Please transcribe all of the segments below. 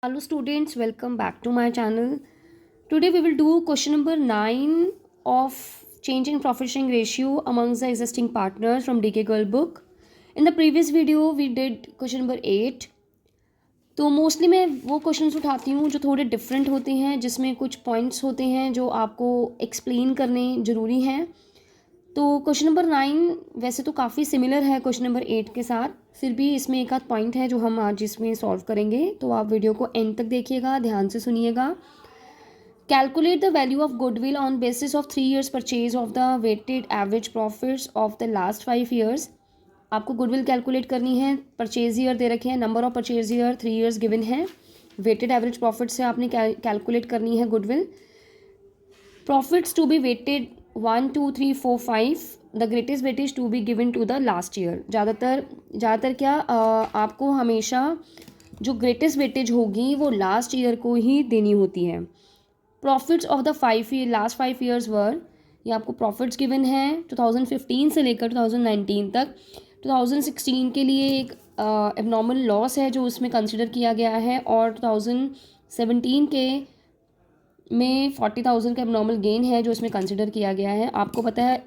Hello students, welcome back to my channel. Today we will do question number 9 of change in profit sharing ratio amongst the existing partners from DK Girl book. In the previous video we did question number 8. तो mostly मैं वो questions उठाती हूँ जो थोड़े different होते हैं, जिसमें कुछ पॉइंट्स होते हैं जो आपको एक्सप्लेन करने ज़रूरी हैं। तो क्वेश्चन नंबर 9 वैसे तो काफ़ी सिमिलर है क्वेश्चन नंबर 8 के साथ, फिर भी इसमें एक आध पॉइंट है जो हम आज इसमें सॉल्व करेंगे। तो आप वीडियो को एंड तक देखिएगा, ध्यान से सुनिएगा। Calculate the value of goodwill on basis of 3 years purchase of the weighted average profits of the last 5 years। आपको गुडविल कैलकुलेट करनी है, परचेज ईयर दे रखे हैं, number of purchase year 3 years given है, वेटेड एवरेज प्रॉफिट से आपने calculate करनी है goodwill. Profits to be weighted 1 2 3 4 5, the greatest weightage to be given to the last year. ज़्यादातर क्या आपको हमेशा जो ग्रेटेस्ट वेटेज होगी वो लास्ट ईयर को ही देनी होती है। Profits of the last 5 years वर, ये आपको प्रॉफिट्स गिवन है 2015 से लेकर 2019 तक। 2016 के लिए एक एबनॉर्मल लॉस है जो उसमें कंसिडर किया गया है, और 2017 के में 40,000 का एबनॉर्मल गेन है जो इसमें कंसिडर किया गया है। आपको पता है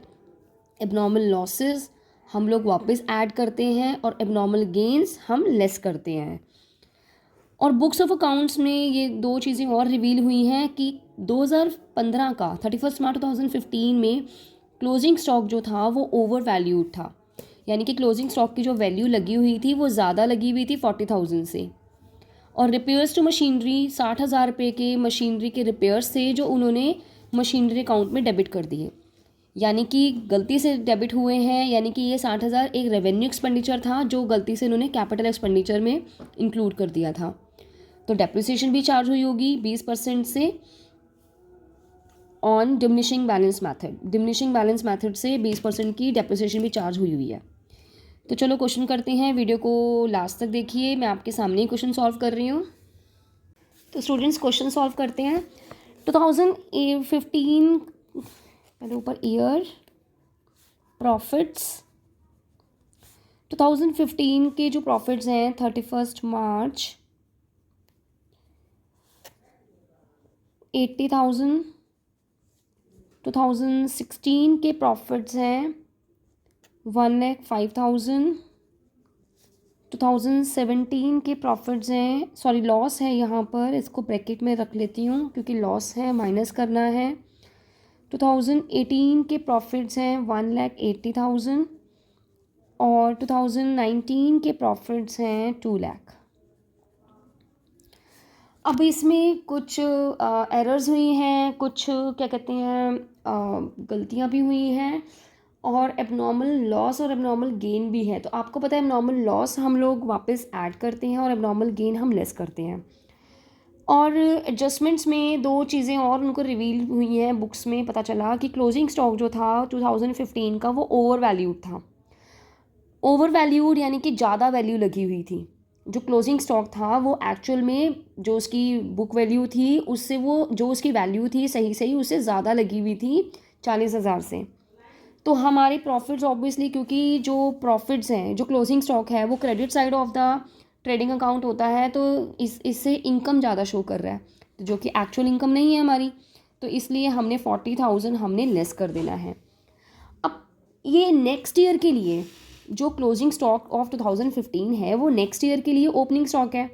एबनॉर्मल लॉसेस हम लोग वापस ऐड करते हैं और एबनॉर्मल गेन्स हम लेस करते हैं। और बुक्स ऑफ अकाउंट्स में ये दो चीज़ें और रिवील हुई हैं कि 2015 का 31 मार्च 2015 में क्लोजिंग स्टॉक जो था वो ओवर वैल्यूड था, यानी कि क्लोजिंग स्टॉक की जो वैल्यू लगी हुई थी वो ज़्यादा लगी हुई थी 40,000 से। और रिपेयर्स टू मशीनरी 60,000 रुपये के मशीनरी के रिपेयर्स थे जो उन्होंने मशीनरी अकाउंट में डेबिट कर दिए, यानी कि गलती से डेबिट हुए हैं, यानी कि ये 60,000 एक रेवेन्यू एक्सपेंडिचर था जो गलती से उन्होंने कैपिटल एक्सपेंडिचर में इंक्लूड कर दिया था। तो डेप्रिसिएशन भी चार्ज हुई होगी 20% से ऑन डिमिनिशिंग बैलेंस मैथड से 20% की डेप्रिसिएशन भी चार्ज हुई है। तो चलो क्वेश्चन करते हैं, वीडियो को लास्ट तक देखिए, मैं आपके सामने ही क्वेश्चन सॉल्व कर रही हूँ। तो स्टूडेंट्स क्वेश्चन सॉल्व करते हैं। 2015 पहले ऊपर ईयर प्रॉफिट्स, 2015 के जो प्रॉफिट्स हैं 31 मार्च 80,000, 2016 के प्रॉफिट्स हैं 1,05,000, 2017 के प्रॉफिट्स हैं, सॉरी लॉस है यहाँ पर, इसको ब्रैकेट में रख लेती हूँ क्योंकि लॉस है, माइनस करना है। 2018 के प्रॉफिट्स हैं 1,80,000 और 2019 के प्रॉफिट्स हैं 2 लाख। अब इसमें कुछ एरर्स हुई हैं, कुछ क्या कहते हैं गलतियाँ भी हुई हैं, और एबनॉर्मल लॉस और एबनॉर्मल गेन भी है। तो आपको पता है एबनॉर्मल लॉस हम लोग वापस ऐड करते हैं और एबनॉर्मल गेन हम लेस करते हैं। और एडजस्टमेंट्स में दो चीज़ें और उनको रिवील हुई हैं, बुक्स में पता चला कि क्लोजिंग स्टॉक जो था 2015 का वो ओवर वैल्यूड था। ओवर वैल्यूड यानी कि ज़्यादा वैल्यू लगी हुई थी। जो क्लोजिंग स्टॉक था वो एक्चुअल में जो उसकी बुक वैल्यू थी उससे वो जो उसकी वैल्यू थी सही उससे ज़्यादा लगी हुई थी 40,000 से। तो हमारे प्रॉफिट्स ऑब्वियसली, क्योंकि जो प्रॉफिट्स हैं जो क्लोजिंग स्टॉक है वो credit side of the trading account होता है, तो इससे इनकम ज़्यादा शो कर रहा है, तो जो कि एक्चुअल इनकम नहीं है हमारी, तो इसलिए हमने 40,000 हमने लेस कर देना है। अब ये नेक्स्ट ईयर के लिए जो क्लोजिंग स्टॉक ऑफ 2015 है वो नेक्स्ट ईयर के लिए ओपनिंग स्टॉक है,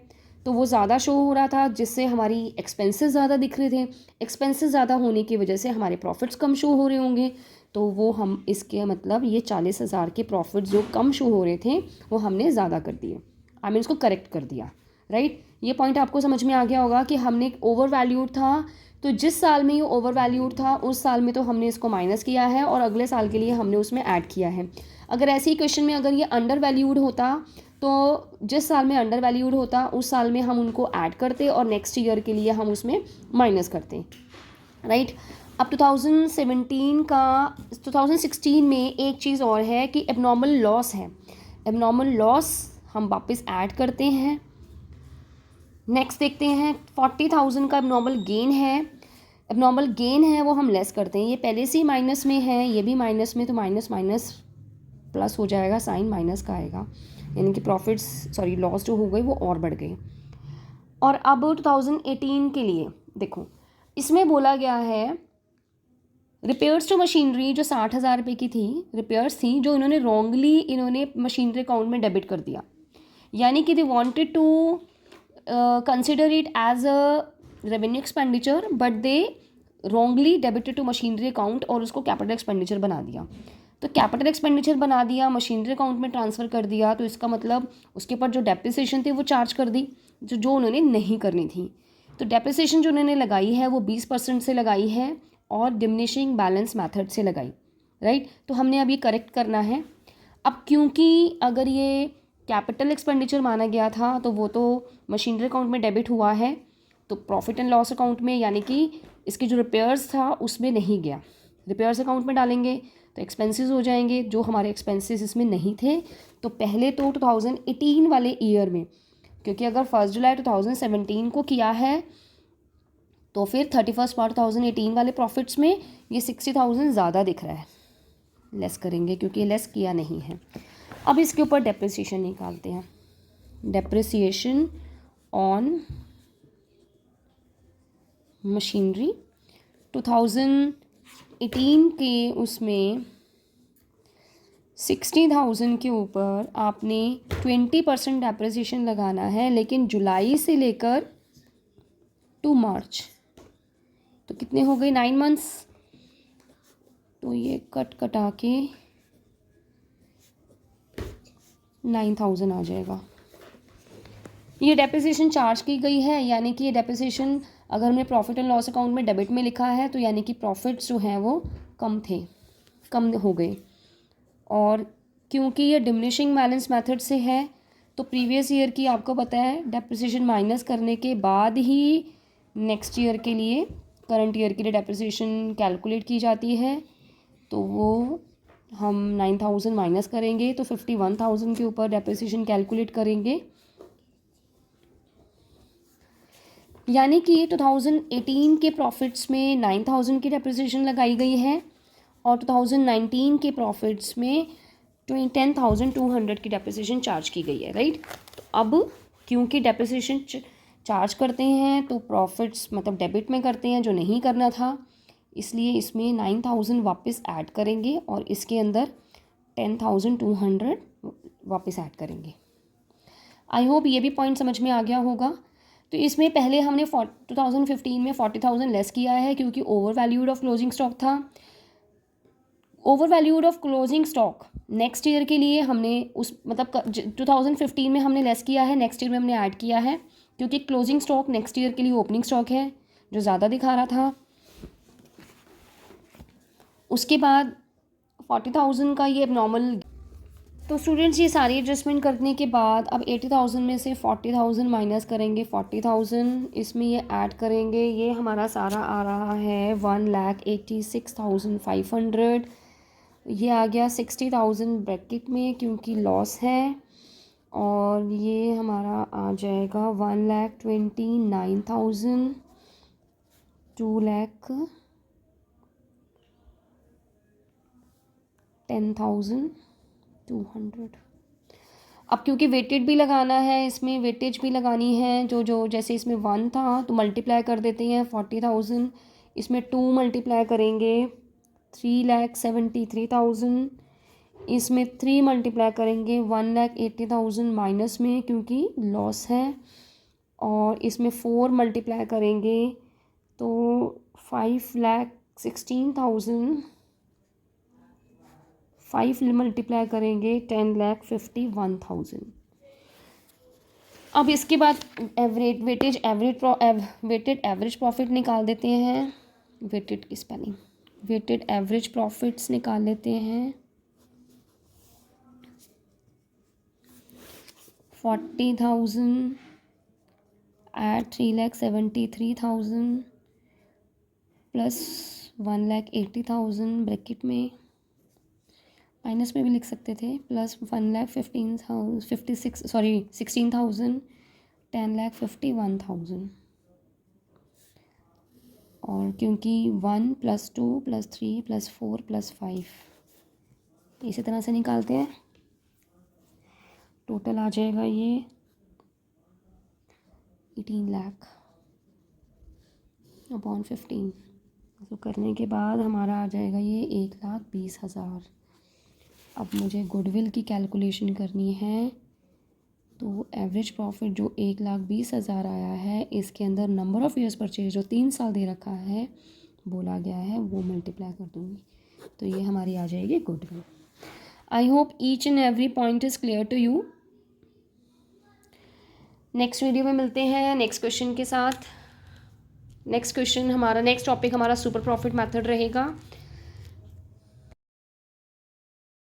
तो वो ज़्यादा शो हो रहा था जिससे हमारी एक्सपेंसेस ज़्यादा दिख रहे थे। एक्सपेंसेस ज़्यादा होने की वजह से हमारे प्रॉफिट्स कम शो हो रहे होंगे, तो वो हम इसके मतलब ये 40,000 के प्रॉफिट्स जो कम शो हो रहे थे वो हमने ज़्यादा कर दिए, आई मीन उसको करेक्ट कर दिया, राइट। ये पॉइंट आपको समझ में आ गया होगा कि हमने ओवर वैल्यूड था, तो जिस साल में ये ओवर वैल्यूड था उस साल में तो हमने इसको माइनस किया है और अगले साल के लिए हमने उसमें ऐड किया है। अगर ऐसे ही क्वेश्चन में अगर ये अंडर वैल्यूड होता तो जिस साल में अंडर वैल्यूड होता उस साल में हम उनको ऐड करते और नेक्स्ट ईयर के लिए हम उसमें माइनस करते, राइट। अब 2016 में एक चीज़ और है कि एबनॉर्मल लॉस है, एबनॉर्मल लॉस हम वापस ऐड करते हैं। नेक्स्ट देखते हैं 40,000 का एबनॉर्मल गेन है, एबनॉर्मल गेन है वो हम लेस करते हैं, ये पहले से ही माइनस में है, ये भी माइनस में, तो माइनस माइनस प्लस हो जाएगा, साइन माइनस का आएगा, यानी कि प्रॉफिट्स लॉस जो हो गई वो और बढ़ गई। और अब 2018 के लिए देखो, इसमें बोला गया है रिपेयर्स टू मशीनरी जो 60,000 रुपये की थी, रिपेयर्स थी जो इन्होंने रॉन्गली इन्होंने मशीनरी अकाउंट में डेबिट कर दिया, यानी कि they wanted to consider it as a revenue expenditure but they wrongly debited to machinery account और उसको कैपिटल एक्सपेंडिचर बना दिया। तो कैपिटल एक्सपेंडिचर बना दिया, मशीनरी अकाउंट में ट्रांसफ़र कर दिया, तो इसका मतलब उसके ऊपर जो डेप्रिसिएशन थी वो चार्ज कर दी जो उन्होंने नहीं करनी थी। तो डेप्रिसिएशन जो उन्होंने लगाई है वो 20% से लगाई है और डिमिनिशिंग बैलेंस मेथड से लगाई, राइट। तो हमने अब ये करेक्ट करना है। अब क्योंकि अगर ये कैपिटल एक्सपेंडिचर माना गया था तो वो तो मशीनरी अकाउंट में डेबिट हुआ है, तो प्रॉफिट एंड लॉस अकाउंट में यानी कि इसके जो रिपेयर्स था उसमें नहीं गया, रिपेयर्स अकाउंट में डालेंगे तो एक्सपेंसेस हो जाएंगे जो हमारे एक्सपेंसेस इसमें नहीं थे। तो पहले तो 2018 वाले ईयर में, क्योंकि अगर 1 जुलाई 2017 को किया है तो फिर 31 मार्च 2018 वाले प्रॉफिट्स में ये 60,000 ज़्यादा दिख रहा है, लेस करेंगे क्योंकि लेस किया नहीं है। अब इसके ऊपर डेप्रिसिएशन निकालते हैं। डेप्रिसिएशन ऑन मशीनरी 2018 के उसमें 60,000 के ऊपर आपने 20% डेप्रिसिएशन लगाना है, लेकिन जुलाई से लेकर टू मार्च, तो कितने हो गए 9 मंथ्स, तो ये कटा के 9,000 आ जाएगा। ये डेप्रिसिएशन चार्ज की गई है, यानी कि ये डेप्रिसिएशन अगर हमने प्रॉफिट एंड लॉस अकाउंट में डेबिट में लिखा है तो यानी कि प्रॉफिट्स जो हैं वो कम हो गए। और क्योंकि ये डिमिनिशिंग बैलेंस मेथड से है तो प्रीवियस ईयर की आपको पता है डेप्रिसिएशन माइनस करने के बाद ही नेक्स्ट ईयर के लिए, करंट ईयर के लिए डेप्रिसिएशन कैलकुलेट की जाती है। तो वो हम 9,000 माइनस करेंगे तो 51,000 के ऊपर डेप्रिसिएशन कैलकुलेट करेंगे, यानी कि 2018 के प्रॉफिट्स में 9,000 की डेप्रिसिएशन लगाई गई है और 2019 के प्रॉफिट्स में 10,200 की डेप्रिसिएशन चार्ज की गई है, राइट। तो अब क्योंकि डेप्रिसिएशन चार्ज करते हैं तो प्रॉफिट्स मतलब डेबिट में करते हैं जो नहीं करना था, इसलिए इसमें 9,000 वापस ऐड करेंगे और इसके अंदर 10,200 वापस ऐड करेंगे। आई होप ये भी पॉइंट समझ में आ गया होगा। तो इसमें पहले हमने 2015 में 40,000 लेस किया है क्योंकि over valued of closing stock था। Over valued of closing stock next year के लिए हमने उस मतलब 2015 में हमने लेस किया है, नेक्स्ट ईयर में हमने ऐड किया है क्योंकि क्लोजिंग स्टॉक नेक्स्ट ईयर के लिए ओपनिंग स्टॉक है जो ज़्यादा दिखा रहा था। उसके बाद 40,000 का ये नॉर्मल। तो स्टूडेंट्स ये सारी एडजस्टमेंट करने के बाद अब 80,000 में से 40,000 माइनस करेंगे, 40,000 इसमें ये ऐड करेंगे, ये हमारा सारा आ रहा है 1,86,500। ये आ गया 60,000 ब्रैकेट में क्योंकि लॉस है, और ये हमारा आ जाएगा 1,29,000, 2,10,200। अब क्योंकि वेटेज भी लगाना है, इसमें वेटेज भी लगानी है, जो जैसे इसमें 1 था तो मल्टीप्लाई कर देते हैं 40,000, इसमें 2 मल्टीप्लाई करेंगे 3,73,000, इसमें 3 मल्टीप्लाई करेंगे 1,80,000 माइनस में क्योंकि लॉस है, और इसमें 4 मल्टीप्लाई करेंगे तो 5,16,000, 5 मल्टीप्लाई करेंगे 10,51,000। अब इसके बाद वेटेड एवरेज प्रॉफिट निकाल देते हैं। वेटेड की स्पेलिंग, वेटेड एवरेज प्रॉफिट्स निकाल लेते हैं। 40,000 एट 3,73,000 प्लस 1,80,000 ब्रैकेट में, माइनस में भी लिख सकते थे, प्लस 16,000 10,51,000, और क्योंकि 1 + 2 + 3 + 4 + 5 इसी तरह से निकालते हैं। टोटल आ जाएगा ये 18 लाख अपॉन 15, तो करने के बाद हमारा आ जाएगा ये 1,20,000। अब मुझे गुडविल की कैलकुलेशन करनी है, तो एवरेज प्रॉफिट जो 1,20,000 आया है, इसके अंदर नंबर ऑफ़ ईयर्स परचेज जो 3 साल दे रखा है बोला गया है, वो मल्टीप्लाई कर दूँगी, तो ये हमारी आ जाएगी goodwill. I hope each and every point is clear to you. Next video में मिलते हैं नेक्स्ट क्वेश्चन के साथ। नेक्स्ट टॉपिक हमारा सुपर प्रॉफिट मेथड रहेगा।